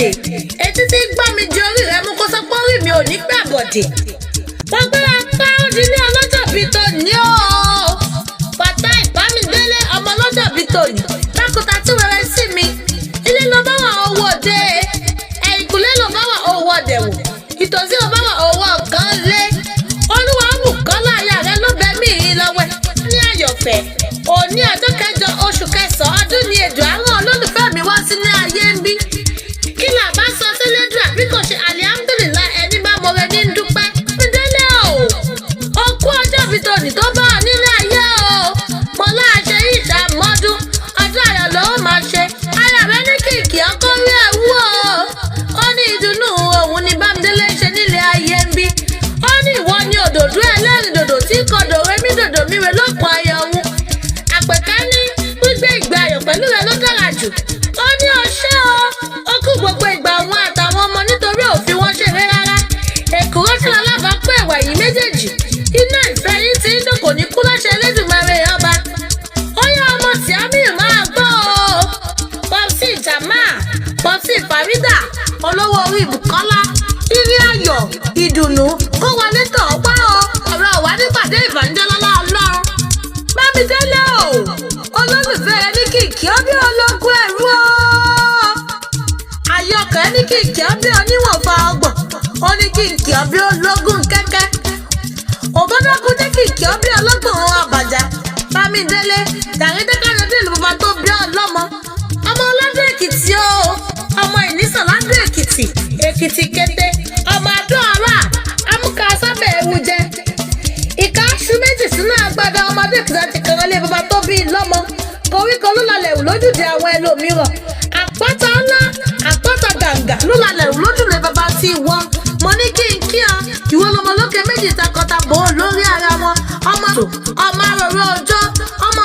bọ̀dẹ̀ etí tí gbá mi di orí rẹ mú kó sọ pé orí mi ò ní gbà bọ̀dẹ̀. pọ̀pẹ́rẹ́ apá ó di ní ọlọ́jọ́ bíi tòní o. Fatai Bámidélé ọmọ ọlọ́jọ́ bíi tòní lákòótá tí wẹ́rẹ́ sí mi. ilé ló bá wà owó òde ẹ̀yìnkùlé ló bá wà owó ọ̀dẹ̀ wò ìtòsí ló bá wà owó ọ̀gán lé. olúwa bùkọ́lá aya rẹ ló bẹ mí lọ́wẹ́ ní àyọ̀fẹ́ òní ọjọ́ kẹjọ oṣù kẹsàn-án ọdún ní èdè àwọn olólùfẹ́ mi wá sí ní ayé ń bí. kí là bá sọ sílé dùn àbí kò ṣe alihamudulila ẹni bá mọ̀rẹ́ ní dúpẹ́. Bámidélé o okú ọjọ́ bíi tòní tó bá ọ nílé ayé o mo láṣẹ yìí ṣàmọ́dún ọjọ́ ayọ̀ ló máa ṣe aya rẹ ní kìkì ọkọ rí ẹ̀wú o. ó ní ìdùnnú òun ni Bámidélé ṣe nílé ayé ń bí. ó ní ìwọ ni òdòdó ẹlẹ́rìn dòdò tí kò dòwe mí dòdò mi rè lókun ayọ̀ òun. àpèká ní gbígbé ìgbé ayọ̀ pẹ̀lú rẹ ló dára jù. ó ní ọṣẹ́ o ó kú gbogbo ìgbà òun àtàwọn ọmọ nítorí òfin wọn ṣeré rárá. èkúrọ́ tí alábàápẹ́ ẹ̀wà yìí méjèèjì iná ìfẹ́ yín ti ń dùn kò ní kú láṣẹ Elédùmarè ọba. ó yá ọmọ Tìámì máa gbọ́ o. Popsi Jamal Popsi Farida olówó orí Bùkọ́lá irí ayọ̀ ìdùnnú kó wọlé tọ̀ wá o. ọ̀rọ̀ ọ̀wá nípàdé ìbànújẹ́ lọ́lá Ọlọ́run. Bámidélé o olólùfẹ́ rẹ ní kìkì ó bí ológun ẹ̀rú o. ayọ̀kẹ́ ní kìkì ó bí oníwọ̀n fa ọgbọ̀n ó ní kìkì ó bí ológun kẹ́kẹ́. ògbódókun ní kìkì ó bí ọlọ́gbọ̀n àbàjá. Bámidélé dàrídẹ́kàrẹ́dẹ́ ìlú bàbá tó bí ọlọ́mọ. ọmọ ọlọ́dún Èkìtì o ọmọ ìnísàn ládùn Èkìtì Èkìtì kété ọmọ adó ara amúka sábẹ́ ewu jẹ. ìka aṣú méjì sínú agbada ọmọdé Èkìtì ti kẹrẹ lé bàbá tó bí lọ́mọ. koríko ló lalẹ̀ wù lójúde àwọn ẹlòmíràn. àpáta ńlá àpáta gàǹgà ló lalẹ̀ wù lójúde bàbá tí wọ́n. mo ní kí n kí ọ ìwọ lọmọ lókè méjì takọta bò ó lórí ara wọn. ọmọ tó ọmọ arọ̀rọ̀ ọjọ́ ọmọ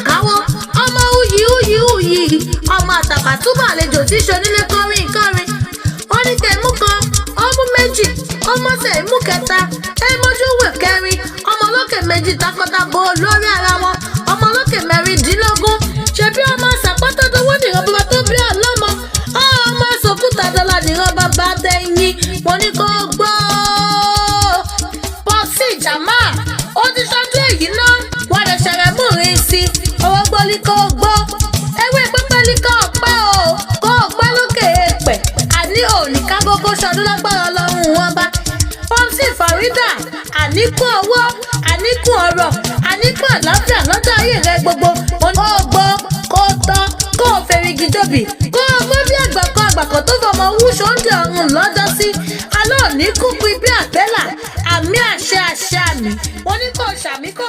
káwó ọmọ uyì ọmọ àtàbàtúbọ̀ àlejò tí ṣonílé kọrin. ó ní tẹ̀mú kan ọmú méjì ọmọ tẹ̀mú kẹta ẹ̀mọ́júwẹ̀ kẹrin ọmọ lókè méjì takọta bò ó lórí ara wọn. ọmọ lókè mẹ́rìndínlógún ṣebí ọmọ sàpátá dọwọ́ nìran bàbá tó bí ọlọ́mọ. ọmọ sòkúta dọ́là nìran bàbá tẹ̀yìn mo ní kó gbọ́. Popsi Jamal ó ti ṣojú èyí náà wọ́n lè ṣẹ̀rẹ̀ mú rin sí owó gbólí kó gbọ́. ewé pípẹ́lí kó pẹ́ o kó pẹ́ lókè èèpẹ̀ àní òní ká gbogbo ṣọdún lágbára Ọlọ́run wọn bá. Popsi Farida àníkù owó àníkù ọrọ̀ àníkù àlàáfíà lọ́jọ́ ayé rẹ gbogbo. kó gbọ́ kó tọ́ kó fèrègì jòbì kó gbọ́ bí àgbàkan tó fọmọ wú ṣóńdì ọ̀run lọ́jọ́ sí. alọ́ ní kúkú ibi àtẹ́là àmì àṣẹ àmì wọ́n ní kó ṣàmì kó